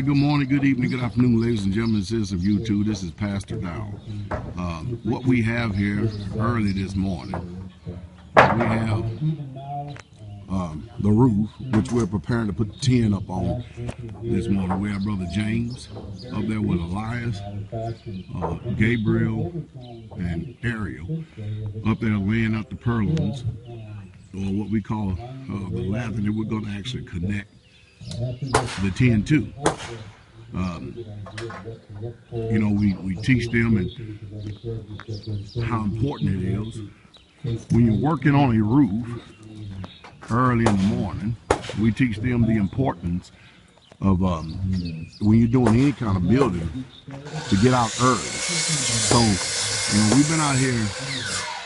good morning, good evening, good afternoon, ladies and gentlemen, citizens of YouTube. This is Pastor Dow. What we have here early this morning, we have the roof, which we're preparing to put the tin up on this morning. We have Brother James up there with Elias, Gabriel, and Ariel up there laying out the purlins, or what we call the lathing that we're going to actually connect the tin to. You know, we teach them and how important it is. When you're working on a roof early in the morning, we teach them the importance of when you're doing any kind of building to get out early. So, you know, we've been out here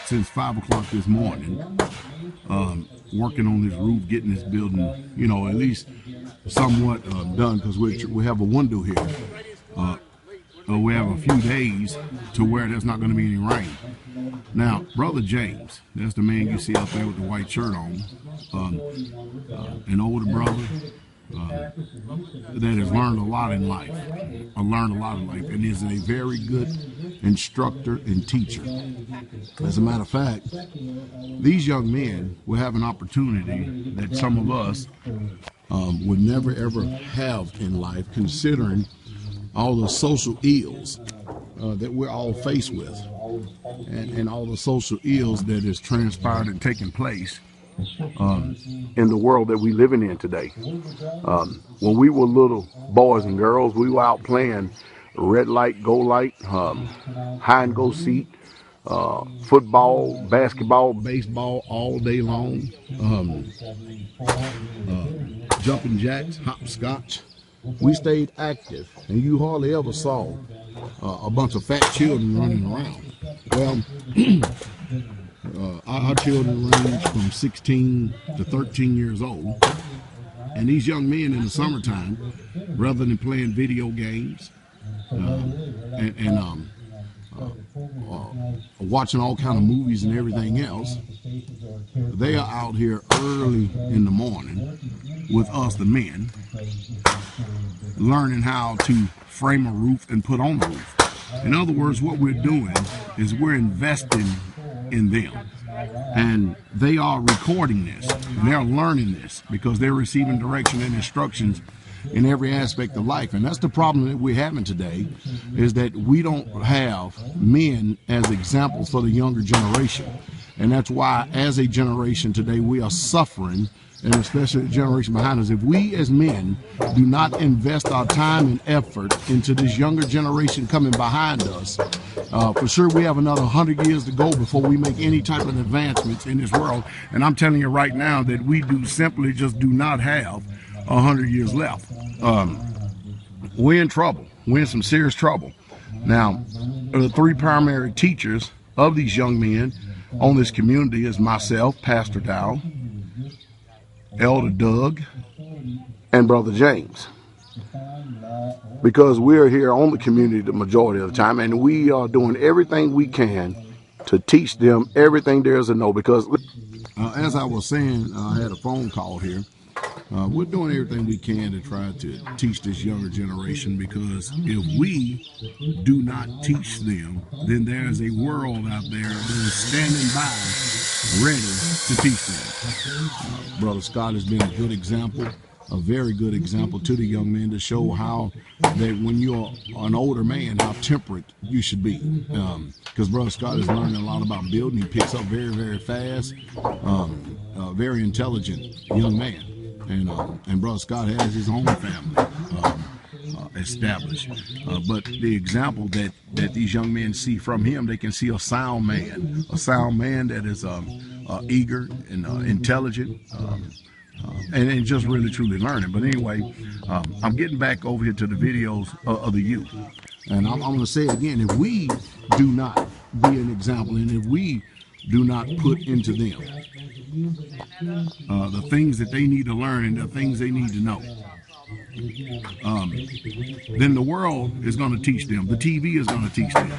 since 5 o'clock this morning, working on this roof, getting this building, you know, at least somewhat done, because we have a window here. We have a few days to where there's not going to be any rain. Now, Brother James, that's the man you see up there with the white shirt on, an older brother that has learned a lot in life, and is a very good instructor and teacher. As a matter of fact, these young men will have an opportunity that some of us would never ever have in life, considering all the social ills that we're all faced with, and all the social ills that has transpired and taken place in the world that we living in today. When we were little boys and girls, we were out playing red light, go light, hide and go seek, football, basketball, baseball all day long, jumping jacks, hopscotch. We stayed active, and you hardly ever saw a bunch of fat children running around. Well, our children range from 16 to 13 years old, and these young men in the summertime, rather than playing video games and watching all kind of movies and everything else, they are out here early in the morning with us, the men, learning how to frame a roof and put on a roof. In other words, what we're doing is we're investing in them, and they are recording this, and they're learning this because they're receiving direction and instructions in every aspect of life. And that's the problem that we're having today, is that we don't have men as examples for the younger generation. And that's why, as a generation today, we are suffering, and especially the generation behind us. If we as men do not invest our time and effort into this younger generation coming behind us, for sure we have another 100 years to go before we make any type of advancements in this world. And I'm telling you right now that we simply just do not have 100 years left. We're in trouble. We're in some serious trouble. Now, the three primary teachers of these young men on this community is myself, Pastor Dow, Elder Doug, and Brother James, because we're here on the community the majority of the time, and we are doing everything we can to teach them everything there is to know. Because as I was saying, I had a phone call here. We're doing everything we can to try to teach this younger generation, because if we do not teach them, then there's a world out there that is standing by ready to teach them. Brother Scott has been a good example, a very good example to the young men, to show how that when you're an older man, how temperate you should be. Because Brother Scott is learning a lot about building. He picks up very, very fast, very intelligent young man. And Brother Scott has his own family established. But the example that these young men see from him, they can see a sound man that is eager and intelligent, and just really truly learning. But anyway, I'm getting back over here to the videos of the youth. And I'm going to say again, if we do not be an example, and if we do not put into them the things that they need to learn and the things they need to know, then the world is going to teach them. The TV is going to teach them.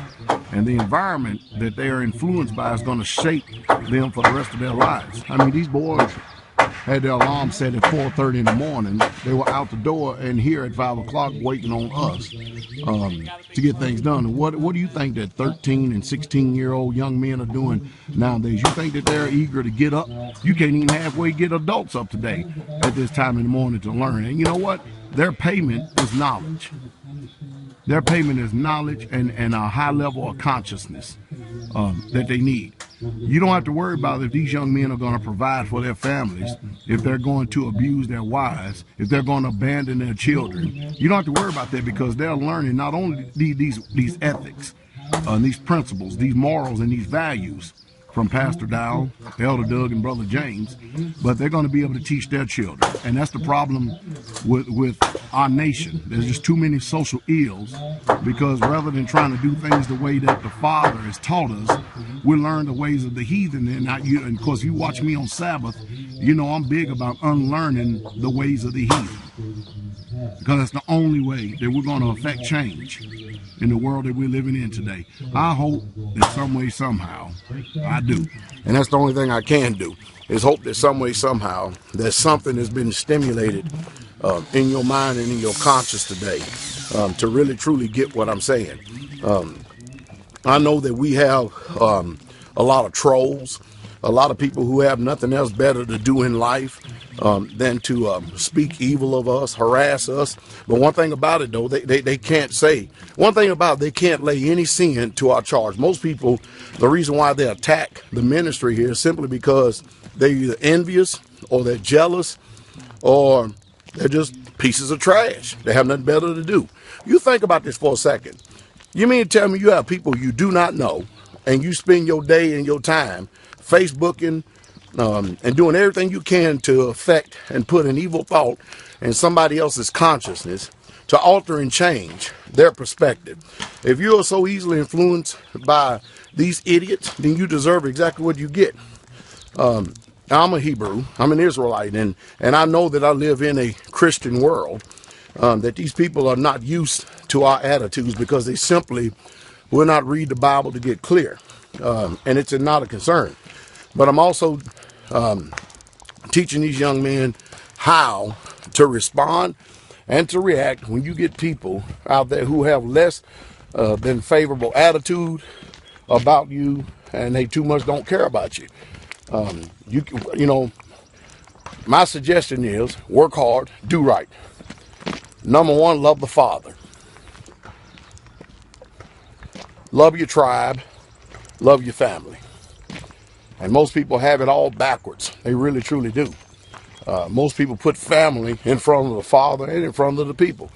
And the environment that they are influenced by is going to shape them for the rest of their lives. I mean, these boys had their alarm set at 4:30 in the morning. They were out the door and here at 5 o'clock waiting on us to get things done. And what do you think that 13 and 16-year-old young men are doing nowadays? You think that they're eager to get up? You can't even halfway get adults up today at this time in the morning to learn. And you know what? Their payment is knowledge. Their payment is knowledge and a high level of consciousness that they need. You don't have to worry about if these young men are going to provide for their families, if they're going to abuse their wives, if they're going to abandon their children. You don't have to worry about that because they're learning not only these ethics, these principles, these morals, and these values from Pastor Dow, Elder Doug, and Brother James, but they're going to be able to teach their children. And that's the problem with our nation. There's just too many social ills because rather than trying to do things the way that the Father has taught us, we learn the ways of the heathen. And of course, you watch me on Sabbath, you know I'm big about unlearning the ways of the heathen. Because that's the only way that we're going to affect change in the world that we're living in today. I hope that some way, somehow, I do. And that's the only thing I can do, is hope that some way, somehow, that something has been stimulated in your mind and in your conscience today to really, truly get what I'm saying. I know that we have a lot of trolls, a lot of people who have nothing else better to do in life than to speak evil of us, harass us. But one thing about it, though, they can't say. One thing about it, they can't lay any sin to our charge. Most people, the reason why they attack the ministry here is simply because they're either envious or they're jealous or they're just pieces of trash. They have nothing better to do. You think about this for a second. You mean to tell me you have people you do not know and you spend your day and your time Facebooking and doing everything you can to affect and put an evil thought in somebody else's consciousness to alter and change their perspective? If you are so easily influenced by these idiots, then you deserve exactly what you get. I'm a Hebrew, I'm an Israelite, and I know that I live in a Christian world, that these people are not used to our attitudes because they simply will not read the Bible to get clear, and it's not a concern. But I'm also teaching these young men how to respond and to react when you get people out there who have less than favorable attitude about you and they too much don't care about you. You know, my suggestion is work hard, do right. Number one, love the Father. Love your tribe, love your family. And most people have it all backwards. They really, truly do. Most people put family in front of the Father and in front of the people.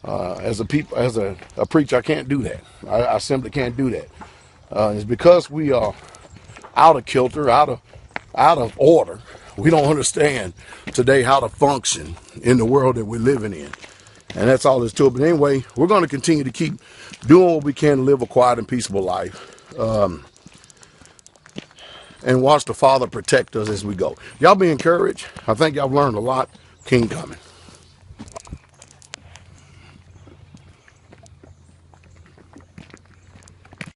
As a preacher, I can't do that. I simply can't do that. It's because we are out of kilter, out of order. We don't understand today how to function in the world that we're living in. And that's all there's to it. But anyway, we're going to continue to keep doing what we can to live a quiet and peaceable life. And watch the Father protect us as we go. Y'all be encouraged. I think y'all learned a lot. King coming.